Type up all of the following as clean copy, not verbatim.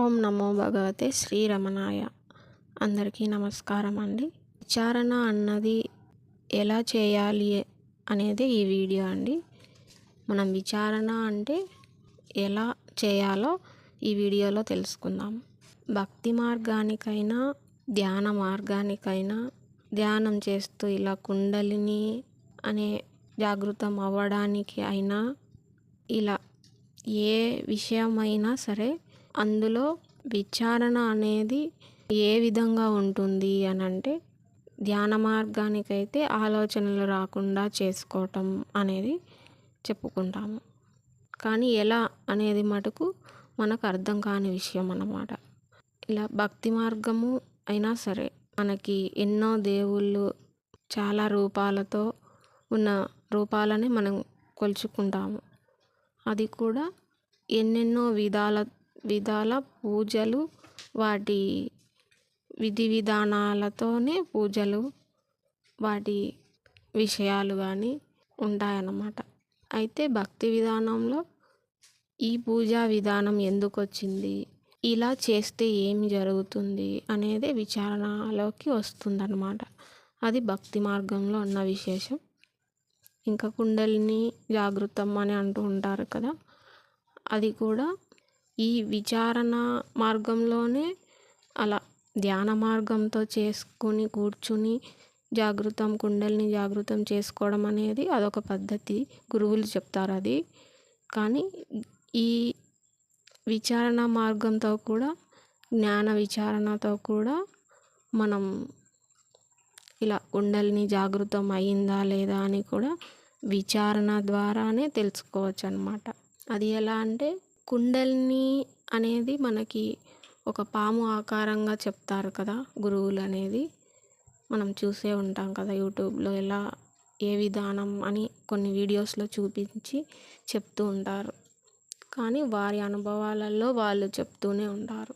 ఓం నమో భగవతే శ్రీరమణాయ. అందరికీ నమస్కారం అండి. విచారణ అన్నది ఎలా చేయాలి అనేది ఈ వీడియో అండి. మనం విచారణ అంటే ఎలా చేయాలో ఈ వీడియోలో తెలుసుకుందాం. భక్తి మార్గానికైనా ధ్యాన మార్గానికైనా ధ్యానం చేస్తూ ఇలా కుండలిని అనే జాగృతం అవ్వడానికి అయినా ఇలా ఏ విషయమైనా సరే అందులో విచారణ అనేది ఏ విధంగా ఉంటుంది అని అంటే ధ్యాన మార్గానికైతే ఆలోచనలు రాకుండా చేసుకోవటం అనేది చెప్పుకుంటాము. కానీ ఎలా అనేది మటుకు మనకు అర్థం కాని విషయం అన్నమాట. ఇలా భక్తి మార్గము అయినా సరే మనకి ఎన్నో దేవుళ్ళు చాలా రూపాలతో ఉన్న రూపాలని మనం కొలుచుకుంటాము. అది కూడా ఎన్నెన్నో విధాల పూజలు వాటి విధి విధానాలతోనే పూజలు వాటి విషయాలు కానీ ఉంటాయన్నమాట. అయితే భక్తి విధానంలో ఈ పూజా విధానం ఎందుకు వచ్చింది, ఇలా చేస్తే ఏమి జరుగుతుంది అనేది విచారణలోకి వస్తుందన్నమాట. అది భక్తి మార్గంలో ఉన్న విశేషం. ఇంకా కుండలిని జాగృతం అని అంటూ ఉంటారు కదా, అది కూడా ఈ విచారణ మార్గంలోనే అలా ధ్యాన మార్గంతో చేసుకుని కూర్చుని కుండలిని జాగృతం చేసుకోవడం అనేది అదొక పద్ధతి, గురువులు చెప్తారు అది. కానీ ఈ విచారణ మార్గంతో కూడా జ్ఞాన విచారణతో కూడా మనం ఇలా కుండలిని జాగృతం అయిందా లేదా అని కూడా విచారణ ద్వారానే తెలుసుకోవచ్చు అన్నమాట. అది ఎలా అంటే కుండలిని అనేది మనకి ఒక పాము ఆకారంగా చెప్తారు కదా గురువులు అనేది. మనం చూసే ఉంటాం కదా యూట్యూబ్లో ఎలా ఏ విధానం అని కొన్ని వీడియోస్లో చూపించి చెప్తూ ఉంటారు. కానీ వారి అనుభవాలలో వాళ్ళు చెప్తూనే ఉంటారు.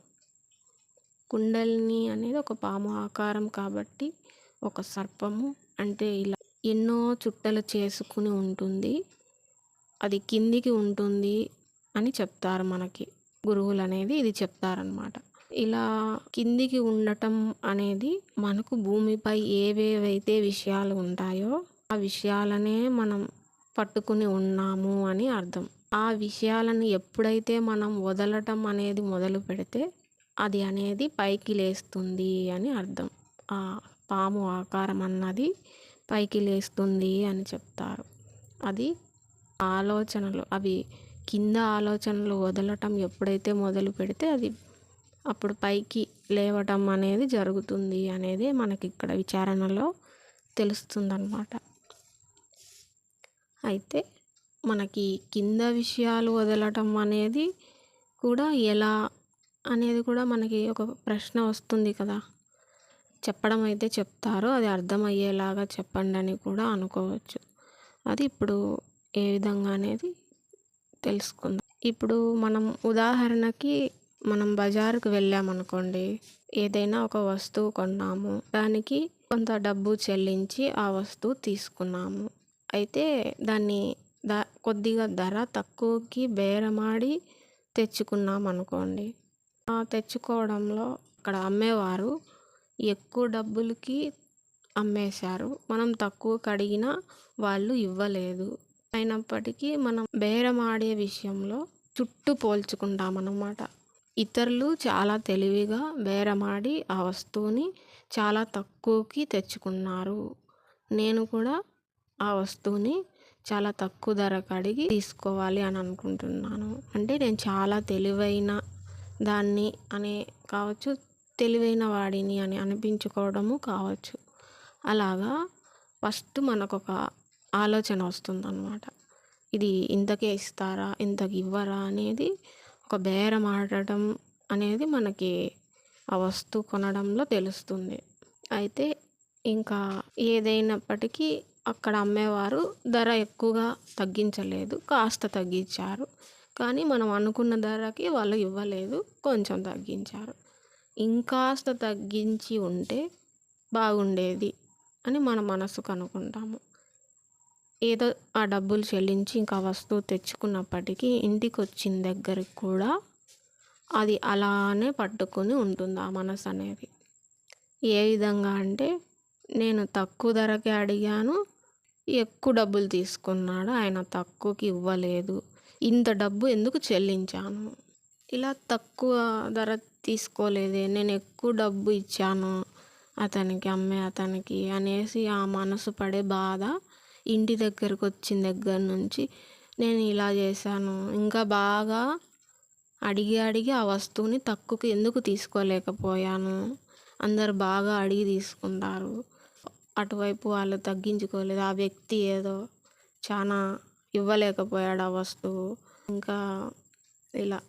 కుండలిని అనేది ఒక పాము ఆకారం కాబట్టి ఒక సర్పము అంటే ఇలా ఎన్నో చుట్టలు చేసుకుని ఉంటుంది, అది కిందికి ఉంటుంది అని చెప్తారు మనకి గురువులు అనేది ఇది చెప్తారనమాట. ఇలా కిందికి ఉండటం అనేది మనకు భూమిపై ఏవేవైతే విషయాలు ఉంటాయో ఆ విషయాలనే మనం పట్టుకుని ఉన్నాము అని అర్థం. ఆ విషయాలను ఎప్పుడైతే మనం వదలటం అనేది మొదలు పెడితే అది అనేది పైకి లేస్తుంది అని అర్థం. ఆ పాము ఆకారం అన్నది పైకి లేస్తుంది అని చెప్తారు. అది ఆలోచనలు అవి కింద ఆలోచనలు వదలటం ఎప్పుడైతే మొదలు పెడితే అది అప్పుడు పైకి లేవటం అనేది జరుగుతుంది అనేది మనకి ఇక్కడ విచారణలో తెలుస్తుందన్నమాట. అయితే మనకి కింద విషయాలు వదలటం అనేది కూడా ఎలా అనేది కూడా మనకి ఒక ప్రశ్న వస్తుంది కదా. చెప్పడం అయితే చెప్తారు, అది అర్థమయ్యేలాగా చెప్పండి అని కూడా అనుకోవచ్చు. అది ఇప్పుడు ఏ విధంగా అనేది తెలుసుకుందాం. ఇప్పుడు మనం ఉదాహరణకి మనం బజారుకు వెళ్ళామనుకోండి, ఏదైనా ఒక వస్తువు కొన్నాము, దానికి కొంత డబ్బు చెల్లించి ఆ వస్తువు తీసుకున్నాము. అయితే దాన్ని కొద్దిగా ధర తక్కువకి బేరమాడి తెచ్చుకున్నాం అనుకోండి. ఆ తెచ్చుకోవడంలో అక్కడ అమ్మేవారు ఎక్కువ డబ్బులకి అమ్మేశారు, మనం తక్కువకి అడిగినా వాళ్ళు ఇవ్వలేదు. అయినప్పటికీ మనం బేరమాడే విషయంలో చుట్టూ పోల్చుకుంటాం అన్నమాట. ఇతరులు చాలా తెలివిగా బేరమాడి ఆ వస్తువుని చాలా తక్కువకి తెచ్చుకున్నారు, నేను కూడా ఆ వస్తువుని చాలా తక్కువ ధరకు అడిగి తీసుకోవాలి అని అనుకుంటున్నాను. అంటే నేను చాలా తెలివైన దాన్ని అనే కావచ్చు, తెలివైన వాడిని అని అనిపించుకోవడము కావచ్చు. అలాగా ఫస్ట్ మనకు ఒక ఆలోచన వస్తుందన్నమాట. ఇది ఇంతకే ఇస్తారా, ఇంతకి ఇవ్వరా అనేది ఒక బేరం ఆడటం అనేది మనకి ఆ వస్తువు కొనడంలో తెలుస్తుంది. అయితే ఇంకా ఏదైనప్పటికీ అక్కడ అమ్మేవారు ధర ఎక్కువగా తగ్గించలేదు, కాస్త తగ్గించారు. కానీ మనం అనుకున్న ధరకి వాళ్ళు ఇవ్వలేదు, కొంచెం తగ్గించారు. ఇంకాస్త తగ్గించి ఉంటే బాగుండేది అని మన మనసుకు అనుకుంటాము. ఏదో ఆ డబ్బులు చెల్లించి ఇంకా వస్తువు తెచ్చుకున్నప్పటికీ ఇంటికి వచ్చిన దగ్గరికి కూడా అది అలానే పట్టుకొని ఉంటుంది ఆ మనసు అనేది. ఏ విధంగా అంటే, నేను తక్కువ ధరకే అడిగాను, ఎక్కువ డబ్బులు తీసుకున్నాడు, ఆయన తక్కువకి ఇవ్వలేదు, ఇంత డబ్బు ఎందుకు చెల్లించాను, ఇలా తక్కువ ధర తీసుకోలేదే, నేను ఎక్కువ డబ్బు ఇచ్చాను అతనికి, అమ్మే అతనికి అనేసి ఆ మనసు పడే బాధ ఇంటి దగ్గరకు వచ్చిన దగ్గర నుంచి నేను ఇలా చేశాను, ఇంకా బాగా అడిగి అడిగి ఆ వస్తువుని తక్కువకి ఎందుకు తీసుకోలేకపోయాను, అందరు బాగా అడిగి తీసుకుంటారు, అటువైపు వాళ్ళు తగ్గించుకోలేదు, ఆ వ్యక్తి ఏదో చాలా ఇవ్వలేకపోయాడు ఆ వస్తువు, ఇంకా ఇలా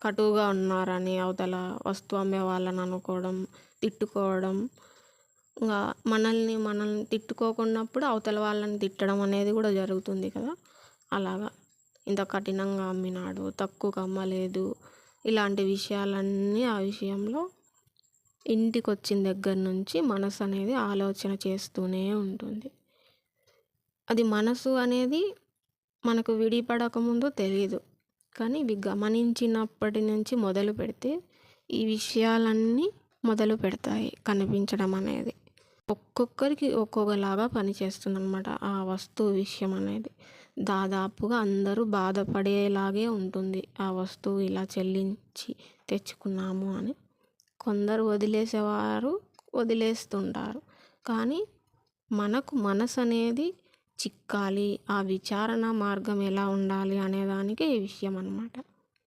కటువుగా ఉన్నారని అవతల వస్తువు అమ్మే వాళ్ళని అనుకోవడం, తిట్టుకోవడం, ఇంకా మనల్ని తిట్టుకోకున్నప్పుడు అవతల వాళ్ళని తిట్టడం అనేది కూడా జరుగుతుంది కదా. అలాగా ఇంత కఠినంగా అమ్మినాడు, తక్కువకు అమ్మలేదు, ఇలాంటి విషయాలన్నీ ఆ విషయంలో ఇంటికి వచ్చిన దగ్గర నుంచి మనసు అనేది ఆలోచన చేస్తూనే ఉంటుంది. అది మనసు అనేది మనకు విడిపడకముందు తెలీదు, కానీ ఇవి గమనించినప్పటి నుంచి మొదలు పెడితే ఈ విషయాలన్నీ మొదలు పెడతాయి కనిపించడం అనేది. ఒక్కొక్కరికి ఒక్కొక్కలాగా పనిచేస్తుందన్నమాట ఆ వస్తువు విషయం అనేది. దాదాపుగా అందరూ బాధపడేలాగే ఉంటుంది ఆ వస్తువు ఇలా చెల్లించి తెచ్చుకున్నాము అని. కొందరు వదిలేసేవారు వదిలేస్తుంటారు, కానీ మనకు మనసు అనేది చిక్కాలి, ఆ విచారణ మార్గం ఎలా ఉండాలి అనేదానికి ఈ విషయం అన్నమాట.